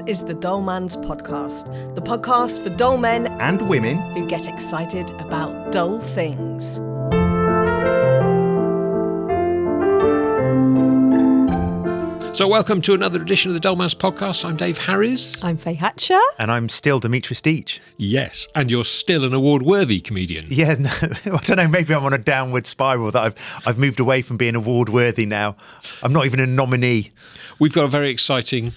is the Dull Man's Podcast, the podcast for dull men and women who get excited about dull things. So welcome to another edition of the Dull Man's Podcast. I'm Dave Harris. I'm Faye Hatcher. And I'm still Demitris Deech. Yes, and you're still an award-worthy comedian. Yeah, no, I don't know, maybe I'm on a downward spiral that I've moved away from being award-worthy now. I'm not even a nominee. We've got a very exciting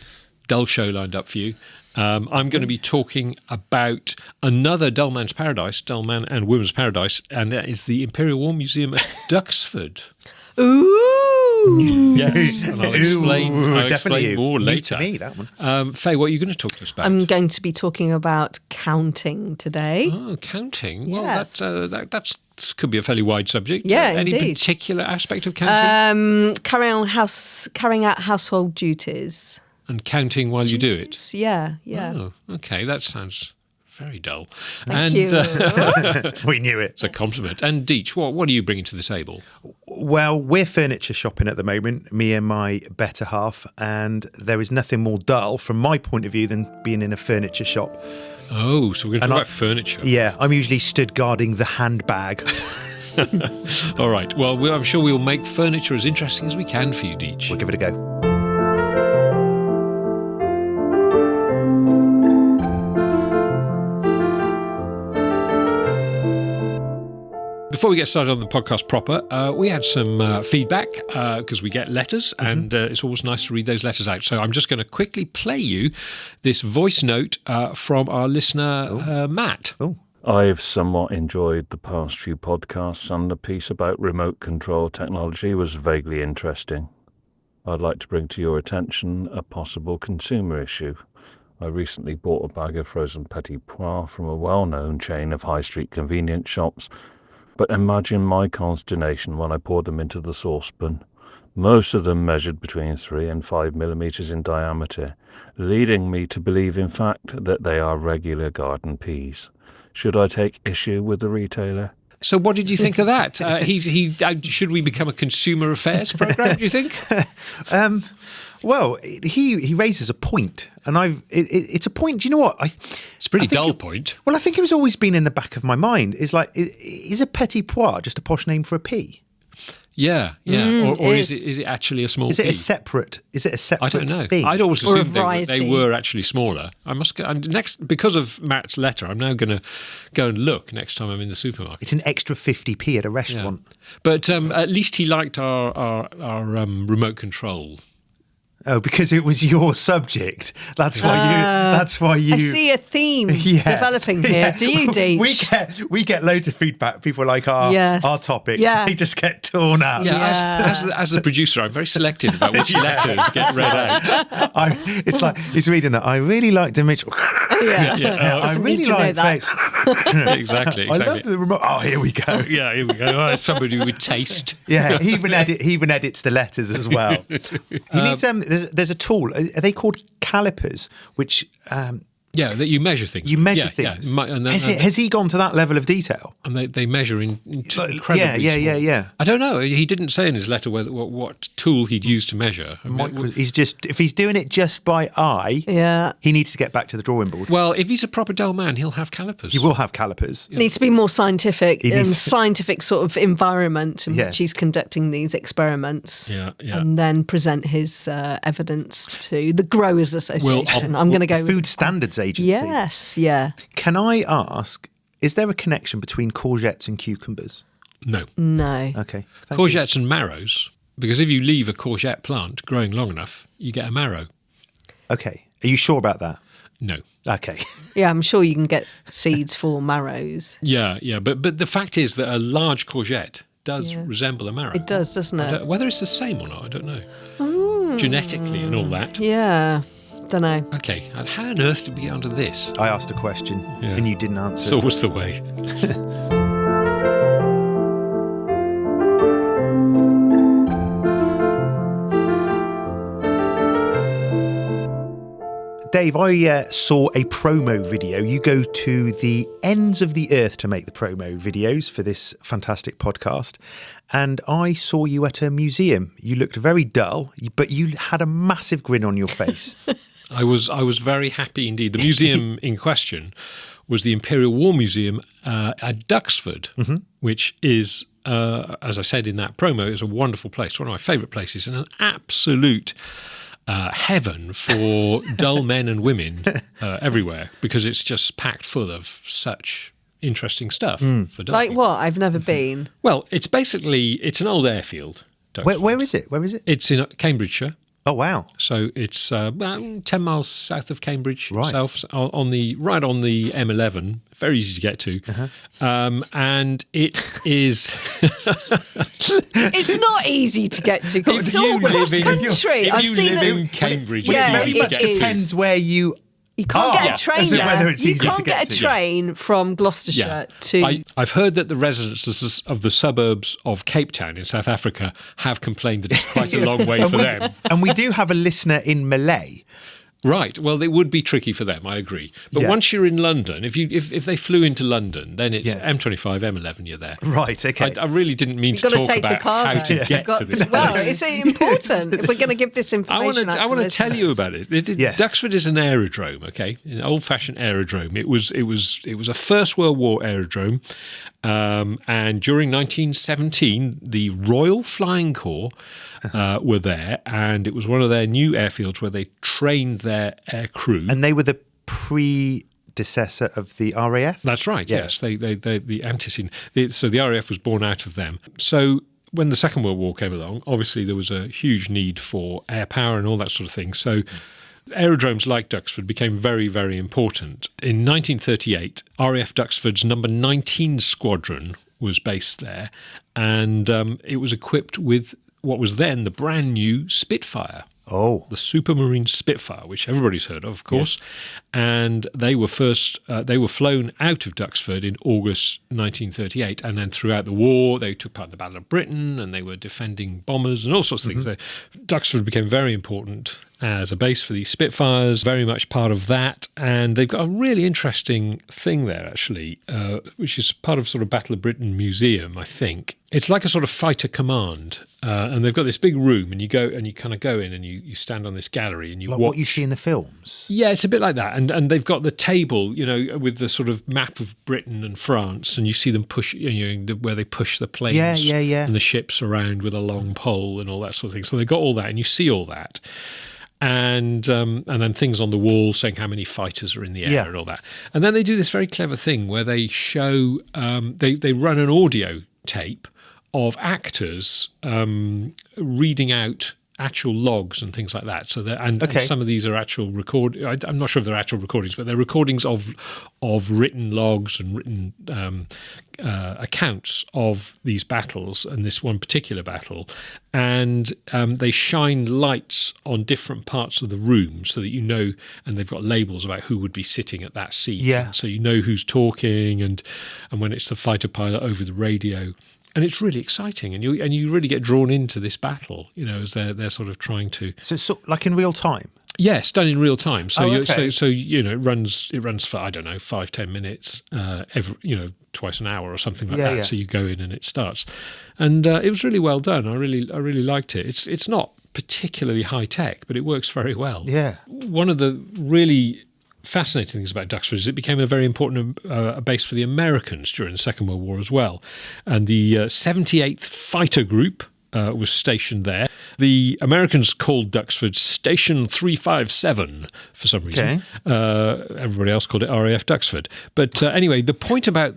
Dull show lined up for you. I'm going to be talking about another Dull Man's Paradise, Dull Man and Women's Paradise, and that is the Imperial War Museum at Duxford. Ooh! Yes, and I'll explain more later. New to me, that one. Faye, what are you going to talk to us about? I'm going to be talking about counting today. Oh, counting? Yes. Well, that could be a fairly wide subject. Yeah, Any indeed. particular aspect of counting? Carrying out household duties. And counting while you do it? Yeah. Oh, okay, that sounds very dull. Thank you. We knew it. It's a compliment. And Deech, what are you bringing to the table? Well, we're furniture shopping at the moment, me and my better half, and there is nothing more dull from my point of view than being in a furniture shop. Oh, so we're going to talk about furniture. Yeah, I'm usually stood guarding the handbag. All right. Well, I'm sure we'll make furniture as interesting as we can for you, Deech. We'll give it a go. Before we get started on the podcast proper, we had some feedback because we get letters and it's always nice to read those letters out. So I'm just going to quickly play you this voice note from our listener, Matt. Oh. I've somewhat enjoyed the past few podcasts, and the piece about remote control technology was vaguely interesting. I'd like to bring to your attention a possible consumer issue. I recently bought a bag of frozen petit pois from a well-known chain of high street convenience shops. But imagine my consternation when I poured them into the saucepan. Most of them measured between 3 and 5 millimetres in diameter, leading me to believe, in fact, that they are regular garden peas. Should I take issue with the retailer? So what did you think of that? Should we become a consumer affairs programme, do you think? Well, he raises a point, and it's a point. Do you know what? It's a pretty dull point. Well, I think it was always been in the back of my mind. Is like, is a petit pois just a posh name for a pea? Yeah. Or is it actually a small pea? Is it a separate? I don't know. thing? I'd always assumed variety. they were actually smaller. I must go, and next, because of Matt's letter, I'm now going to go and look next time I'm in the supermarket. It's an extra 50p at a restaurant. Yeah. But at least he liked our remote control. Oh, because it was your subject. That's why you. I see a theme developing here. Yeah. Do you, Deech? We get loads of feedback. People like our topics. Yeah. They just get torn up. Yeah. As the producer, I'm very selective about which letters get read out. It's like he's reading that. I really like Demitris. Yeah. I Doesn't really need to know like that. Faye. Exactly. I love the remote. Oh, here we go. Yeah, here we go. Oh, somebody with taste. Yeah, he even edits the letters as well. He needs there's a tool. Are they called calipers? Which Yeah, that you measure things. you measure things. Yeah. And Has he gone to that level of detail? and they measure in incredibly Yeah. I don't know. He didn't say in his letter what tool he'd use to measure. I mean, If he's doing it just by eye, he needs to get back to the drawing board. well, if he's a proper dull man, he'll have calipers. He will have calipers. Needs to be more scientific He and needs- sort of environment in Yes. which he's conducting these experiments. Yeah. And then present his evidence to the Growers Association. I'm going to go Food with Standards Agency. Yes, yeah. Can I ask, is there a connection between courgettes and cucumbers? No. No. Okay. Thank you. Courgettes and marrows, because if you leave a courgette plant growing long enough, you get a marrow. Okay. Are you sure about that? No. Okay. Yeah, I'm sure you can get seeds for marrows. Yeah. But the fact is that a large courgette does resemble a marrow. It does, doesn't it? Whether it's the same or not, I don't know. Genetically and all that. Yeah. Don't know. Okay, and how on earth did we get onto this? I asked a question and you didn't answer. It's always the way. Dave, I saw a promo video. You go to the ends of the earth to make the promo videos for this fantastic podcast. And I saw you at a museum. You looked very dull, but you had a massive grin on your face. I was very happy indeed. The museum in question was the Imperial War Museum at Duxford, which is, as I said in that promo, is a wonderful place. One of my favourite places, and an absolute heaven for dull men and women everywhere, because it's just packed full of such interesting stuff. For dull Like people. what? I've never been. Well, it's an old airfield. Duxford. Where is it? It's in Cambridgeshire. Oh, wow. So it's about 10 miles south of Cambridge Right. itself, on the M11, very easy to get to. And it is... It's not easy to get to because it's all cross country. If I've you seen live it. in Cambridge, Yeah, it's easy it to get is. to. Depends where you... You can't get a train as in there. whether it's You easy to can't get get a to. train from Gloucestershire to... I've heard that the residents of the suburbs of Cape Town in South Africa have complained that it's quite a long way for them. And we do have a listener in Malay. Right. Well, it would be tricky for them, I agree. But Yeah. once you're in London, if they flew into London, then it's Yes. M25, M11, you're there. Right, okay. I really didn't mean You've to got to talk take the about car how there. to You've get got to this well, place. it's important if we're going to give this I information want out to tell you listeners. about it. Yeah. Duxford is an aerodrome, okay, an old-fashioned aerodrome. It was a First World War aerodrome, and during 1917, the Royal Flying Corps were there, and it was one of their new airfields where they trained their air crew. And they were the predecessor of the RAF? That's right. Yeah. Yes, they the antecedent. So the RAF was born out of them. So when the Second World War came along, obviously there was a huge need for air power and all that sort of thing. So aerodromes like Duxford became very, very important. In 1938, RAF Duxford's number 19 squadron was based there, and it was equipped with what was then the brand new Spitfire. Oh. The Supermarine Spitfire, which everybody's heard of course. And they were flown out of Duxford in August 1938. And then throughout the war, they took part in the Battle of Britain, and they were defending bombers and all sorts of things. So Duxford became very important as a base for these Spitfires, very much part of that. And they've got a really interesting thing there, actually, which is part of sort of Battle of Britain Museum, I think. It's like a sort of fighter command. And they've got this big room, and you kind of go in and you stand on this gallery and you Like watch. what you see in the films? Yeah, it's a bit like that. And they've got the table, with the sort of map of Britain and France, and you see them push, where they push the planes Yeah. and the ships around with a long pole and all that sort of thing. So they've got all that, and you see all that. And then things on the wall saying how many fighters are in the air and all that. And then they do this very clever thing where they show, they run an audio tape of actors reading out actual logs and things like that. So and some of these are actual I'm not sure if they're actual recordings, but they're recordings of written logs and written accounts of these battles and this one particular battle. And they shine lights on different parts of the room so that and they've got labels about who would be sitting at that seat. Yeah. So you know who's talking and when it's the fighter pilot over the radio. And it's really exciting, and you really get drawn into this battle, as they're sort of trying to. So it's like in real time? Yes, done in real time. So okay. It runs for 5-10 minutes, twice an hour or something like that. Yeah. So you go in and it starts, and it was really well done. I really liked it. It's not particularly high tech, but it works very well. Yeah. One of the really fascinating things about Duxford is it became a very important base for the Americans during the Second World War as well. And the 78th Fighter Group was stationed there. The Americans called Duxford Station 357 for some reason. Okay. Everybody else called it RAF Duxford. But anyway, the point about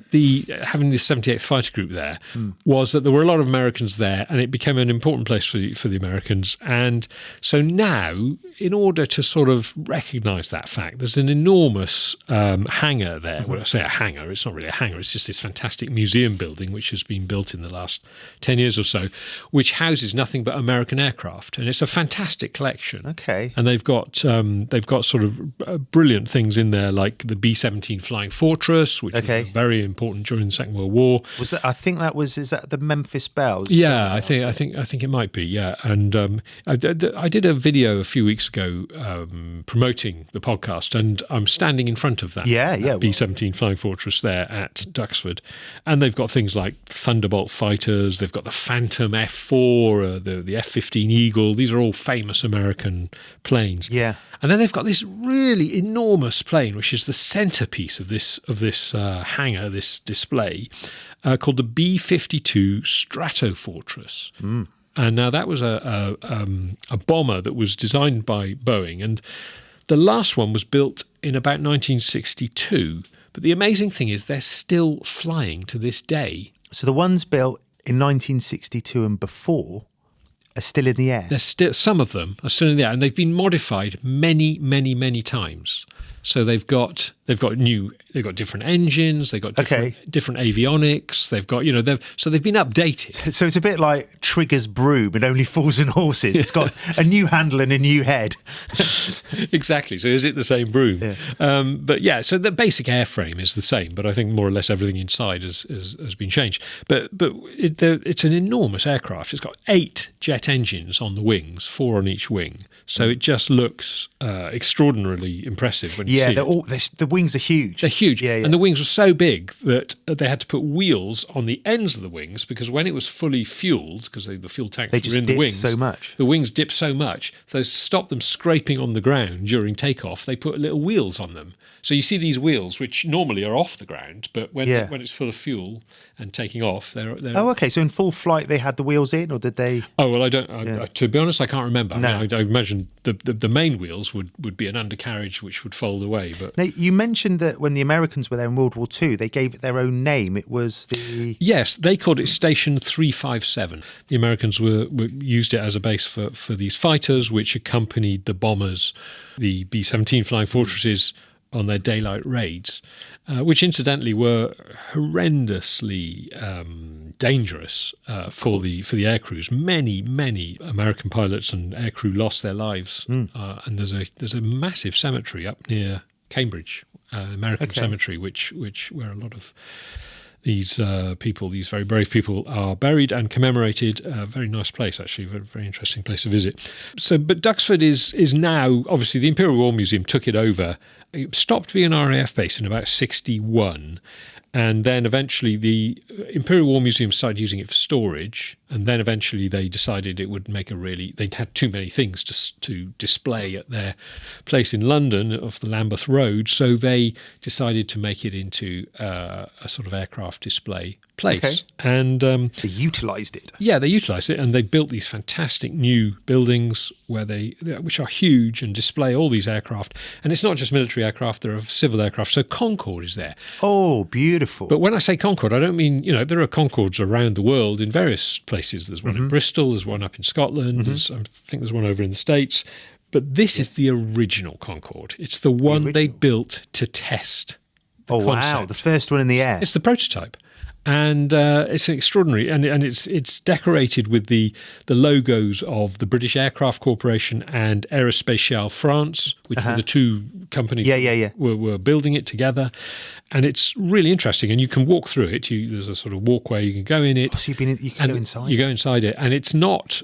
having the 78th Fighter Group there was that there were a lot of Americans there, and it became an important place for the Americans. And so now, in order to sort of recognise that fact, there's an enormous hangar there. When I say a hangar, it's not really a hangar. It's just this fantastic museum building which has been built in the last 10 years or so, which houses nothing but American aircraft, and it's a fantastic collection. Okay. And they've got sort of brilliant things in there, like the B-17 Flying Fortress, which was very important during the Second World War. Is that the Memphis Belle? Yeah, I think it might be. Yeah, and I did a video a few weeks ago promoting the podcast, and I'm standing in front of that. Yeah. B-17 Flying Fortress there at Duxford, and they've got things like Thunderbolt fighters. They've got the Phantom F4, the F-15 C-115 Eagle. These are all famous American planes. Yeah. And then they've got this really enormous plane, which is the centerpiece of this hangar, this display, called the B-52 Stratofortress. And now that was a bomber that was designed by Boeing, and the last one was built in about 1962. But the amazing thing is they're still flying to this day. So the ones built in 1962 and before are still in the air? There's still, some of them are still in the air, and they've been modified many, many, many times. So they've got different engines, they've got different avionics, they've got they've been updated. So it's a bit like Trigger's broom and only fools and horses. It's got a new handle and a new head. Exactly. So is it the same broom? Yeah. But yeah, so the basic airframe is the same, but I think more or less everything inside has been changed. But it's an enormous aircraft. It's got 8 jet engines on the wings, 4 on each wing. So it just looks extraordinarily impressive when you see it. The wings are huge. They're huge. Yeah. And the wings were so big that they had to put wheels on the ends of the wings, because when it was fully fueled, because the fuel tanks were in the wings, so much. The wings dipped so much, so to stop them scraping on the ground during takeoff, they put little wheels on them. So you see these wheels, which normally are off the ground, but when it's full of fuel and taking off, they're Oh, okay. So in full flight, they had the wheels in, or did they? Oh, well, I don't. To be honest, I can't remember. No. I mean, I imagine the main wheels would be an undercarriage which would fold away. But Now, you mentioned that when the Americans were there in World War II, they gave it their own name. It was the... Yes, they called it Station 357. The Americans used it as a base for these fighters, which accompanied the bombers, the B-17 Flying Fortresses, on their daylight raids, which incidentally were horrendously dangerous for the air crews. Many American pilots and aircrew lost their lives, and there's a massive cemetery up near Cambridge, American Cemetery, which where a lot of these people, these very brave people, are buried and commemorated. A very nice place, actually, very, very interesting place to visit. So, but Duxford is now, obviously, the Imperial War Museum took it over. It stopped being an RAF base in about 61. And then eventually the Imperial War Museum started using it for storage. And then eventually they decided it would make they'd had too many things to display at their place in London off the Lambeth Road. So they decided to make it into a sort of aircraft display place. Okay. And They utilised it. yeah, they utilised it, and they built these fantastic new buildings which are huge and display all these aircraft. And it's not just military aircraft, there are civil aircraft. So Concorde is there. Oh, beautiful. But when I say Concorde, I don't mean, there are Concordes around the world in various places. There's one in Bristol, there's one up in Scotland, I think there's one over in the States. But this is the original Concorde. It's the one they built to test the concept. Wow, the first one in the air. It's the prototype. And it's extraordinary, and it's decorated with the logos of the British Aircraft Corporation and Aerospatiale France, which were the two companies were building it together. And it's really interesting, and you can walk through it. There's a sort of walkway, you can go in it. Oh, so you can go inside. You go inside it, and it's not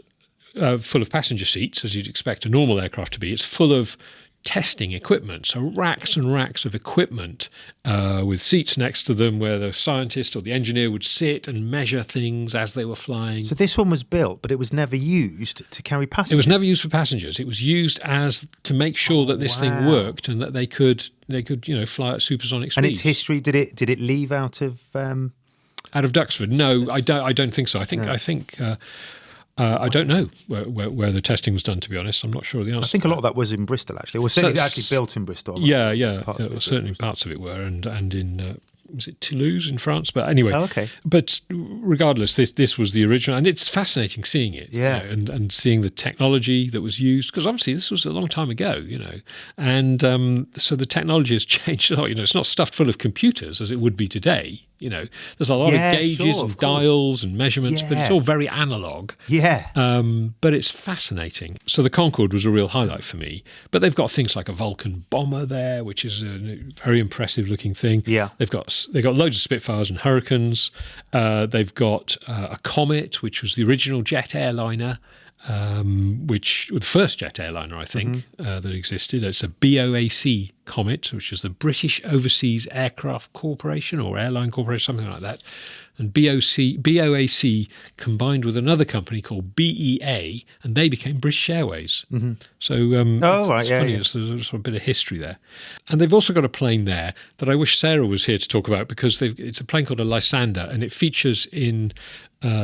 full of passenger seats, as you'd expect a normal aircraft to be. It's full of testing equipment, so racks and racks of equipment with seats next to them where the scientist or the engineer would sit and measure things as they were flying. So this one was built, but it was never used to carry passengers? It was never used for passengers. It was used to make sure that this thing worked and that they could fly at supersonic speeds. And its history, did it leave out of Duxford? No, I don't think so. I think I don't know where the testing was done, to be honest. I'm not sure the answer. I think a lot of that was in Bristol, actually. Well, certainly actually built in Bristol. Certainly parts of it were, and in was it Toulouse in France? But anyway, But regardless, this was the original, and it's fascinating seeing it, and seeing the technology that was used, because obviously this was a long time ago, and so the technology has changed a lot. It's not stuffed full of computers as it would be today. There's a lot of gauges and dials and measurements, but it's all very analog. Yeah. But it's fascinating. So the Concorde was a real highlight for me. But they've got things like a Vulcan bomber there, which is a very impressive looking thing. Yeah. They've got loads of Spitfires and Hurricanes. They've got a Comet, which was the original jet airliner. The first jet airliner, I think, that existed. It's a BOAC Comet, which is the British Overseas Aircraft Corporation or Airline Corporation, something like that. And BOAC combined with another company called BEA, and they became British Airways. Mm-hmm. So it's funny. There's sort of a bit of history there. And they've also got a plane there that I wish Sarah was here to talk about, because it's a plane called a Lysander, and it features in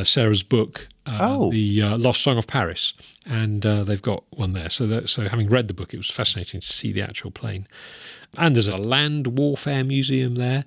Sarah's book, The Lost Song of Paris. And they've got one there. So having read the book, it was fascinating to see the actual plane. And there's a land warfare museum there.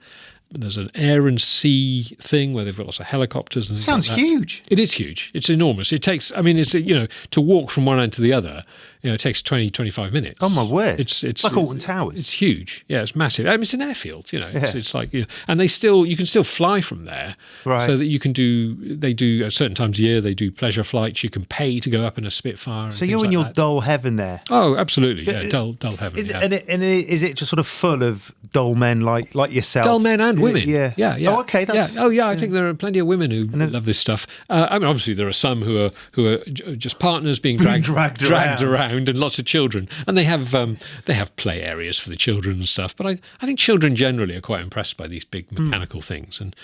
There's an air and sea thing where they've got lots of helicopters. And Sounds huge. It is huge. It's enormous. It takes, to walk from one end to the other, it takes 20, 25 minutes. Oh, my word. It's like Alton Towers. It's huge. Yeah, it's massive. It's an airfield, It's like, and you can still fly from there. Right. So that they do at certain times of year, they do pleasure flights. You can pay to go up in a Spitfire. So you're in your dull heaven there. Oh, absolutely. Yeah, dull heaven. And is it just sort of full of dull men like yourself? Dull men and women. Yeah. Oh, okay. I think there are plenty of women who love this stuff. Obviously there are some who are just partners being dragged around, and lots of children, and they have play areas for the children and stuff. But I think children generally are quite impressed by these big mechanical things, and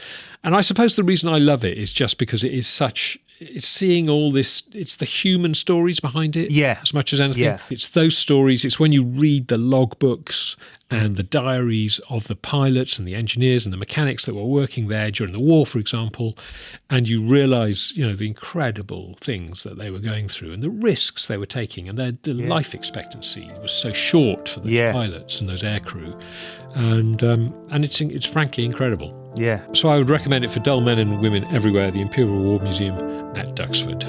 I suppose the reason I love it is just because it's seeing all this. It's the human stories behind it, as much as anything. Yeah. It's those stories. It's when you read the logbooks and the diaries of the pilots and the engineers and the mechanics that were working there during the war, for example, and you realise, the incredible things that they were going through and the risks they were taking, and the life expectancy was so short for those pilots and those aircrew, and it's frankly incredible. Yeah. So I would recommend it for dull men and women everywhere. The Imperial War Museum at Duxford.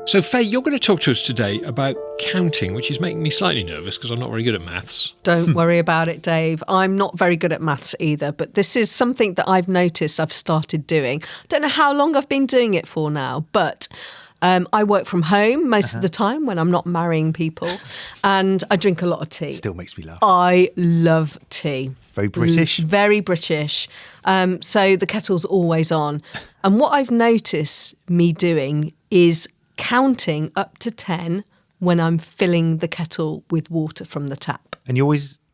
So, Faye, you're going to talk to us today about counting, which is making me slightly nervous because I'm not very good at maths. Don't worry about it, Dave. I'm not very good at maths either, but this is something that I've noticed I've started doing. I don't know how long I've been doing it for now, but I work from home most of the time when I'm not marrying people, and I drink a lot of tea. Still makes me laugh. I love tea. Very British. Very British. So the kettle's always on. And what I've noticed me doing is counting up to 10 when I'm filling the kettle with water from the tap. And you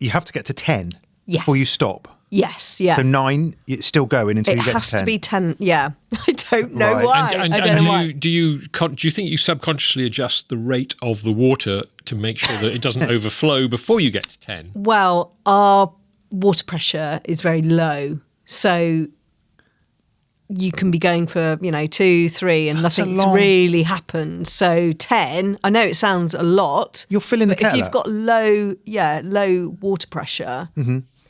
have to get to 10 before you stop. Yes, yeah. So 9, it's still going until you get to 10. It has to be 10, yeah. I don't know why. Do you think you subconsciously adjust the rate of the water to make sure that it doesn't overflow before you get to 10? Well, our water pressure is very low, so you can be going for 2, 3 and nothing's really happened. So 10, I know it sounds a lot. You're filling the kettle. If you've got low water pressure,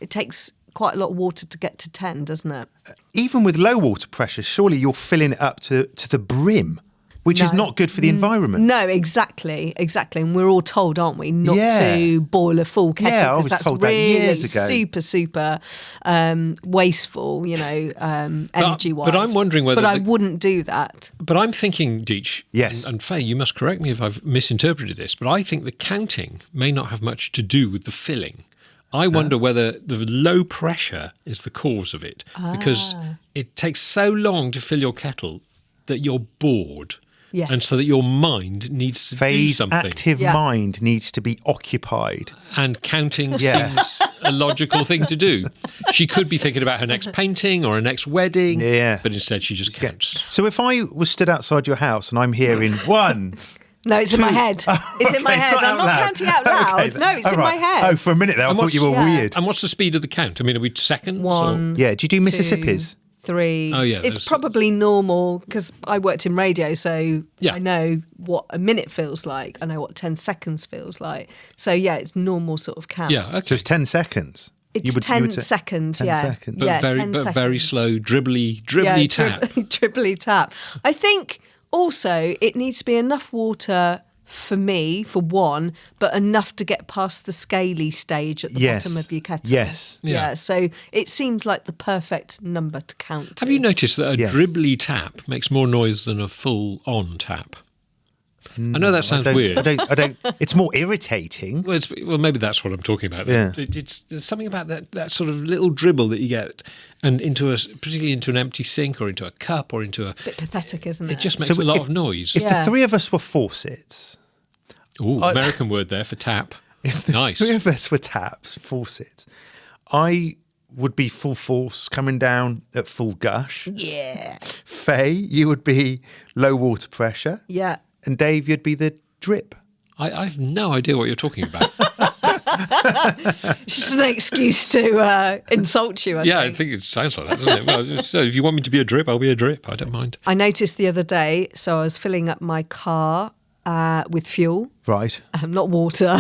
it takes quite a lot of water to get to 10, doesn't it? Even with low water pressure, surely you're filling it up to the brim, which is not good for the environment. No, exactly. And we're all told, aren't we, not to boil a full kettle, because that's really super wasteful, energy-wise. But I'm wondering whether... But I wouldn't do that. But I'm thinking, Deech, yes, and Faye, you must correct me if I've misinterpreted this, but I think the counting may not have much to do with the filling. I wonder whether the low pressure is the cause of it, because it takes so long to fill your kettle that you're bored. Yes. And so that your mind needs to do something. Active mind needs to be occupied. And counting seems a logical thing to do. She could be thinking about her next painting or her next wedding, but instead she just counts. So if I was stood outside your house and I'm hearing 1... No, it's in my head. It's in my head. I'm not counting out loud. Okay. No, it's in my head. Oh, for a minute there, I thought you were weird. And what's the speed of the count? I mean, are we seconds? 1. Yeah, do you do Mississippi's? 3. Oh, yeah. It's probably normal because I worked in radio, so I know what a minute feels like. I know what 10 seconds feels like. So, it's normal sort of count. Yeah, okay. So it's 10 seconds. It's 10 seconds, 10 seconds. But, very slow, dribbly tap. Dribbly tap. I think also it needs to be enough water for me, for one, but enough to get past the scaly stage at the bottom of your kettle. Yes. Yeah. So it seems like the perfect number to count. Have you noticed that a dribbly tap makes more noise than a full-on tap? I know that sounds weird. I don't. It's more irritating. Well, maybe that's what I'm talking about. Yeah. There's something about that sort of little dribble that you get, and particularly into an empty sink or into a cup or into a. It's a bit pathetic, isn't it? It just makes a lot of noise. If the three of us were faucets, Ooh, American word there for tap. Nice. Three of us were taps, faucets. I would be full force coming down at full gush. Yeah. Faye, you would be low water pressure. Yeah. And Dave, you'd be the drip. I have no idea what you're talking about. It's just an excuse to insult you, I think it sounds like that, doesn't it? Well, so if you want me to be a drip, I'll be a drip. I don't mind. I noticed the other day, so I was filling up my car with fuel. Right. Not water.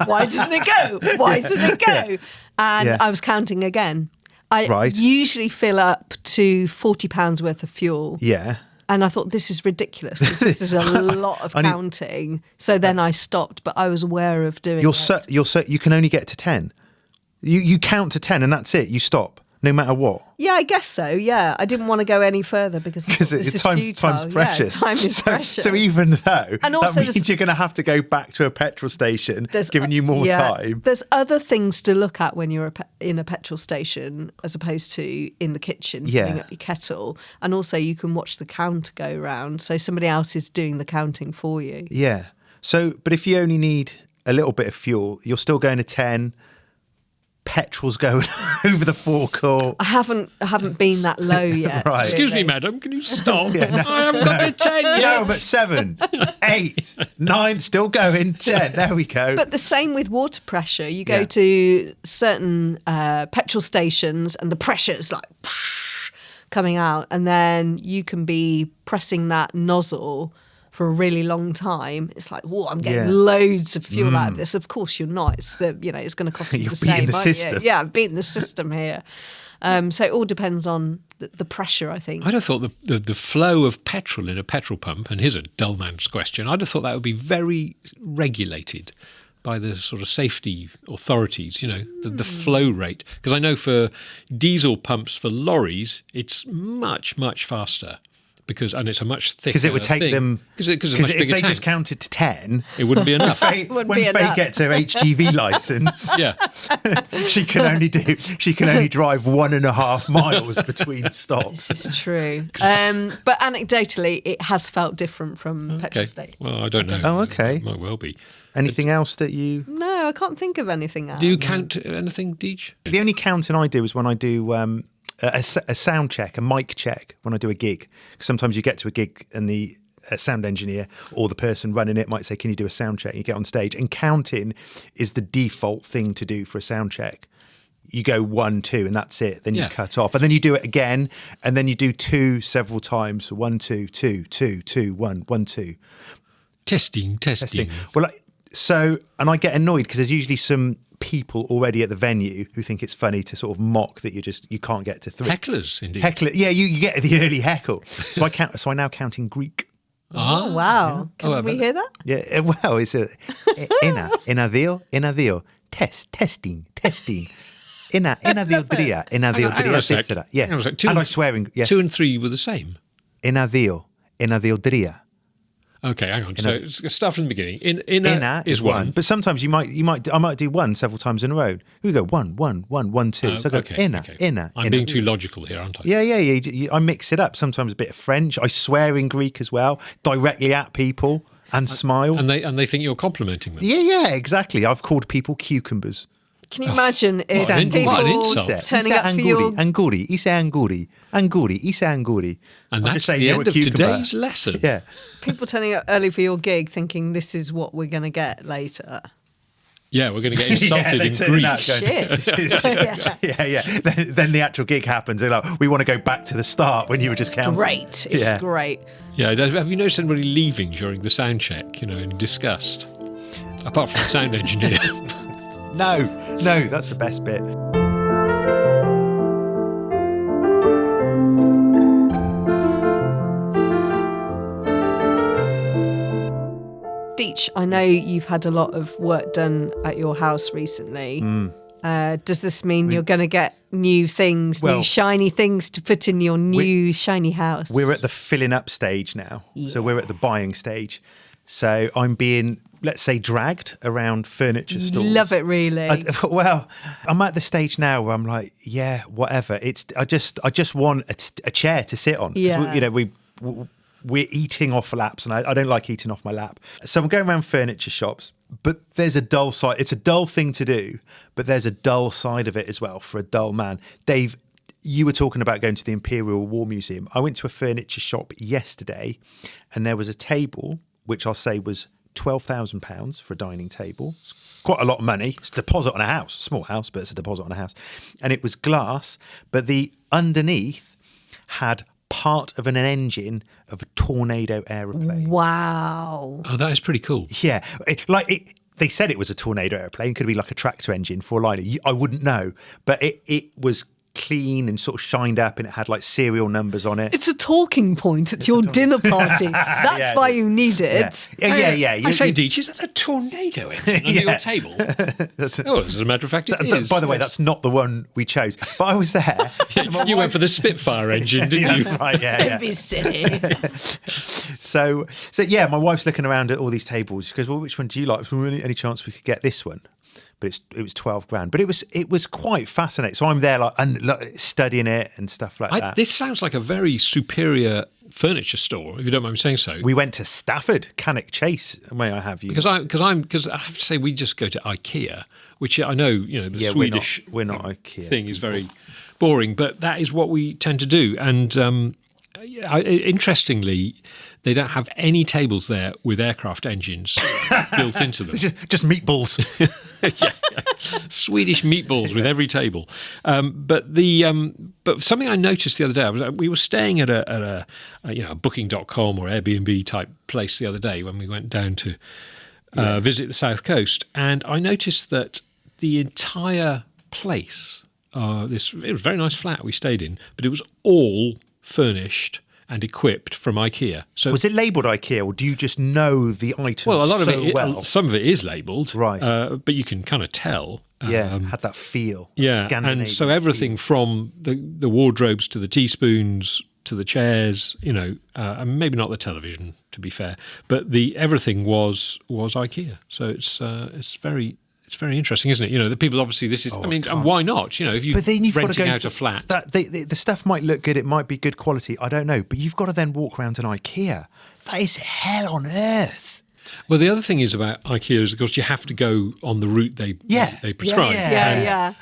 Why doesn't it go? Why doesn't it go? And I was counting again. I usually fill up to £40 worth of fuel. Yeah. And I thought, this is ridiculous. This is a lot of counting. So then I stopped, but I was aware of doing it. You can only get to 10. You count to 10 and that's it. You stop, no matter what. Yeah, I guess so. Yeah, I didn't want to go any further because this is futile. Time's precious. Yeah, time is precious. So even though and also that means you're going to have to go back to a petrol station, giving you more time. There's other things to look at when you're in a petrol station as opposed to in the kitchen filling up your kettle. And also you can watch the counter go round. So somebody else is doing the counting for you. Yeah. So, but if you only need a little bit of fuel, you're still going to 10. Petrol's going over the forecourt. I haven't been that low yet. Right. Excuse me, madam, can you stop? I haven't got to 10 yet. No, but 7, 8, 9, still going, 10. There we go. But the same with water pressure. You go to certain petrol stations and the pressure's like coming out, and then you can be pressing that nozzle for a really long time. It's like, whoa, I'm getting loads of fuel out of this. Of course you're not. It's it's going to cost you the same. The system. Yeah, I'm beating the system here. So it all depends on the pressure, I think. I'd have thought the flow of petrol in a petrol pump, and here's a dull man's question, I'd have thought that would be very regulated by the sort of safety authorities, the flow rate. Because I know for diesel pumps for lorries, it's much, much faster. And it's a much thicker because it would take them because it's a much bigger if they tank. just counted to 10, it wouldn't be enough. When Faye gets her HGV license, she can only drive 1.5 miles between stops. This is true, but anecdotally, it has felt different from petrol station. Well, I don't know. Oh, okay. It might well be. Anything else that you? No, I can't think of anything else. Do you count anything, Deech? The only counting I do is when I do a sound check, a mic check when I do a gig. Sometimes you get to a gig and the sound engineer or the person running it might say, can you do a sound check? You get on stage, and counting is the default thing to do for a sound check. You go 1, 2 and that's it. Then you cut off and then you do it again and then you do 2 several times. So 1, 2, 2, 2, 2, 1, 1, 2. Testing. Well, and I get annoyed because there's usually some people already at the venue who think it's funny to sort of mock that you can't get to 3. Hecklers, indeed. Yeah, you get the early heckle. So I now count in Greek. Oh, wow. Can we hear that? Yeah, well, it's ένα δύο, testing. Ένα δύο τρία, τέσσερα. Yes, and I swearing. Yes. 2 and 3 were the same. Ένα δύο τρία. Okay, hang on. So it's start from the beginning. Inna is 1. But sometimes I might do 1 several times in a row. We go 1, 1, 1, 1, 2. So I go inna. I'm being too logical here, aren't I? Yeah. I mix it up. Sometimes a bit of French. I swear in Greek as well, directly at people and smile. And they think you're complimenting them. Yeah, exactly. I've called people cucumbers. Can you imagine if people turning up for your... Anguri, ise anguri. And that's the end of today's lesson. Yeah. People turning up early for your gig thinking this is what we're going to get later. Yeah, we're going to get insulted in Greek. Shit. Yeah. Then the actual gig happens. They're like, we want to go back to the start when you were just counting. Great. It's great. Yeah. Have you noticed anybody leaving during the sound check, in disgust? Apart from the sound engineer. No, that's the best bit. Deech, I know you've had a lot of work done at your house recently. Does this mean you're going to get new things, new shiny things to put in your new shiny house? We're at the filling up stage now. Yeah. So we're at the buying stage. So I'm being, let's say, dragged around furniture stores. Love it, really. Well, I'm at the stage now where I'm like, yeah, whatever. I just want a chair to sit on. 'Cause Yeah. we're eating off laps, and I don't like eating off my lap. So I'm going around furniture shops, but there's a dull side. It's a dull thing to do, but there's a dull side of it as well for a dull man. Dave, you were talking about going to the Imperial War Museum. I went to a furniture shop yesterday, and there was a table, which I'll say was £12,000 for a dining table. It's quite a lot of money. It's a deposit on a house, small house, but it's a deposit on a house. And it was glass, but the underneath had part of an engine of a Tornado aeroplane. Wow. Oh, that is pretty cool. Yeah, they said it was a Tornado aeroplane. Could be like a tractor engine, four-liner. I wouldn't know, but it was clean and sort of shined up, and it had like serial numbers on it. It's a talking point at your dinner party. That's Yeah, why it is. you need it. Yeah. I say, Deech, is that a tornado engine under your table? As a matter of fact, it is. By the way, that's not the one we chose. But I was there. You went for the Spitfire engine, didn't you? That's right, yeah. Don't be silly. So yeah, my wife's looking around at all these tables. She goes, well, which one do you like? Is there any chance we could get this one? But it was 12 grand. But it was quite fascinating. So I'm there studying it and stuff like that. This sounds like a very superior furniture store, if you don't mind me saying so. We went to Stafford, Cannock Chase, may I have you? Because I have to say we just go to IKEA, which I know, the Swedish we're not IKEA thing is very boring, but that is what we tend to do. And interestingly, they don't have any tables there with aircraft engines built into them. Just meatballs. Yeah. Swedish meatballs with every table. But something I noticed the other day, we were staying at a booking.com or Airbnb type place the other day when we went down to visit the South Coast, and I noticed that the entire place, it was a very nice flat we stayed in, but it was all furnished and equipped from IKEA. So was it labelled IKEA, or do you just know the items well, a lot of well? some of it is labelled, right? But you can kind of tell. Had that feel. Yeah, and so everything from the wardrobes to the teaspoons to the chairs, and maybe not the television, to be fair, but everything was IKEA. So it's very interesting, isn't it? The people obviously and why not? If you're renting out a flat. The stuff might look good, it might be good quality, I don't know, but you've got to then walk around an IKEA. That is hell on earth. Well, the other thing is about IKEA is, of course, you have to go on the route they prescribe.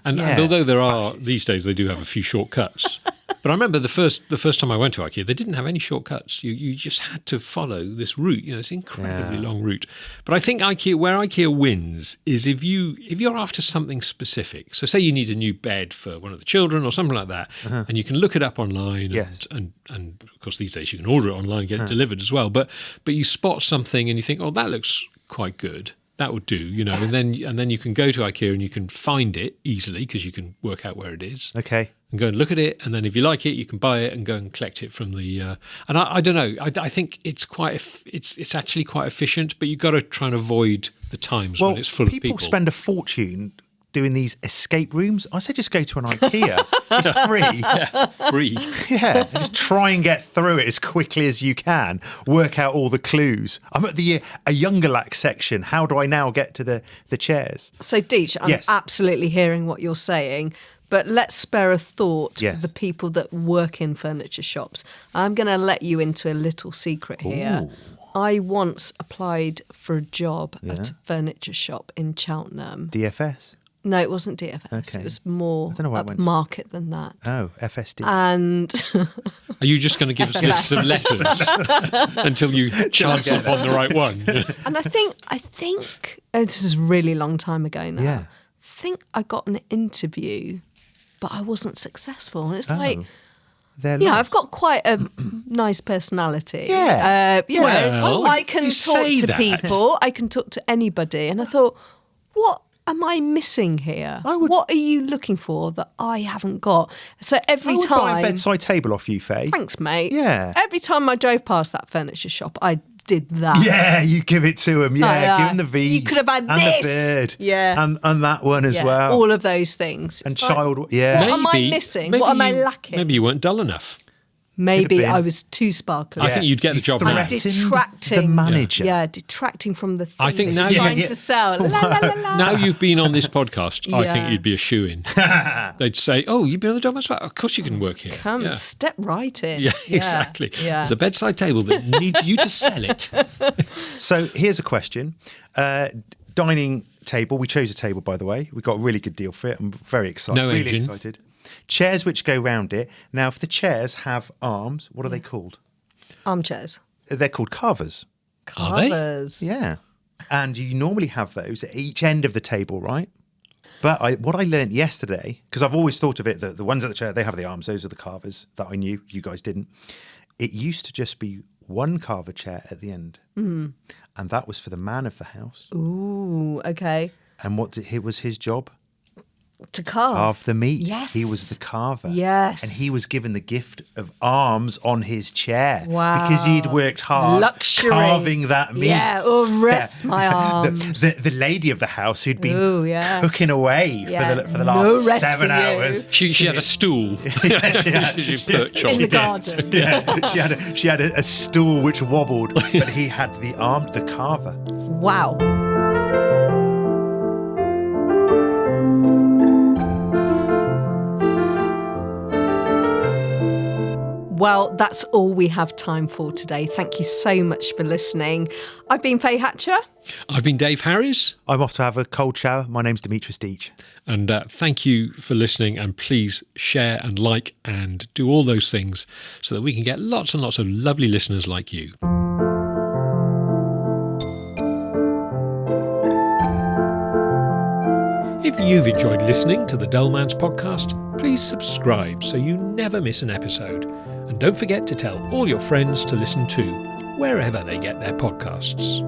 And although there are, these days, they do have a few shortcuts. But I remember the first time I went to IKEA, they didn't have any shortcuts. You just had to follow this route, this incredibly long route. But I think where IKEA wins is if you're after something specific. So say you need a new bed for one of the children or something like that, and you can look it up online, and of course these days you can order it online and get it delivered as well. But you spot something and you think, oh, that looks quite good. That would do, and then you can go to IKEA and you can find it easily because you can work out where it is. Okay. And go and look at it, and then if you like it, you can buy it and go and collect it from the. And I don't know. I think it's it's actually quite efficient, but you've got to try and avoid the times when it's full of people. People spend a fortune doing these escape rooms. I say just go to an IKEA. It's free. Yeah, free. Yeah, and just try and get through it as quickly as you can. Work out all the clues. I'm at a younger lax section. How do I now get to the chairs? So, Deech, I'm absolutely hearing what you're saying. But let's spare a thought for the people that work in furniture shops. I'm going to let you into a little secret here. Ooh. I once applied for a job at a furniture shop in Cheltenham. DFS? No, it wasn't DFS. Okay. It was more upmarket than that. Oh, FSD. And are you just going to give us lists of letters until you chance upon the right one? And I think this is a really long time ago now. Yeah. I think I got an interview, but I wasn't successful. And it's like, I've got quite a nice personality. Yeah. I can talk to people. I can talk to anybody. And I thought, what am I missing here? What are you looking for that I haven't got? So every time, buy a bedside table off you, Faye. Thanks, mate. Yeah. Every time I drove past that furniture shop, I did that. Yeah, you give it to him. Yeah, give him the V. You could have had and this. the bird. Yeah. And that one as well. All of those things. And it's child. What am I missing? What am I lacking? Maybe you weren't dull enough. Maybe been. I was too sparkly. I think you'd get the job now. I'm detracting. the manager. Yeah, detracting from the thing I think that now you're trying you- to sell. La, la, la, la. Now you've been on this podcast, I think Yeah. you'd be a shoo-in. They'd say, "Oh, you've been on the job as well. Of course you can work here." Come, yeah. step right in. Yeah, exactly. Yeah. There's a bedside table that needs you to sell it. So here's a question. Dining table. We chose a table, by the way. We got a really good deal for it. I'm very excited. No really engine. excited. Chairs which go round it. Now, if the chairs have arms, what are they called? Armchairs. They're called carvers. Are they? Covers. Yeah. And you normally have those at each end of the table, right? But what I learned yesterday, because I've always thought of it, that the ones at the chair, they have the arms. Those are the carvers that I knew. You guys didn't. It used to just be one carver chair at the end. And that was for the man of the house. Ooh, okay. And what was his job? To carve. Carve the meat. Yes. He was the carver. Yes. And he was given the gift of arms on his chair. Wow. Because he'd worked hard Luxury. carving that meat. Yeah, oh, rest my arms. The lady of the house who'd been Ooh, yes. cooking away Yeah. for the No last rest 7 for you. hours. She had a stool. She perch on. In the garden. Yeah, she had a stool which wobbled, but he had the carver. Wow. Well, that's all we have time for today. Thank you so much for listening. I've been Faye Hatcher. I've been Dave Harris. I'm off to have a cold shower. My name's Demitris Deech. And thank you for listening. And please share and like and do all those things so that we can get lots and lots of lovely listeners like you. If you've enjoyed listening to the Dullman's podcast, please subscribe so you never miss an episode. And don't forget to tell all your friends to listen too, wherever they get their podcasts.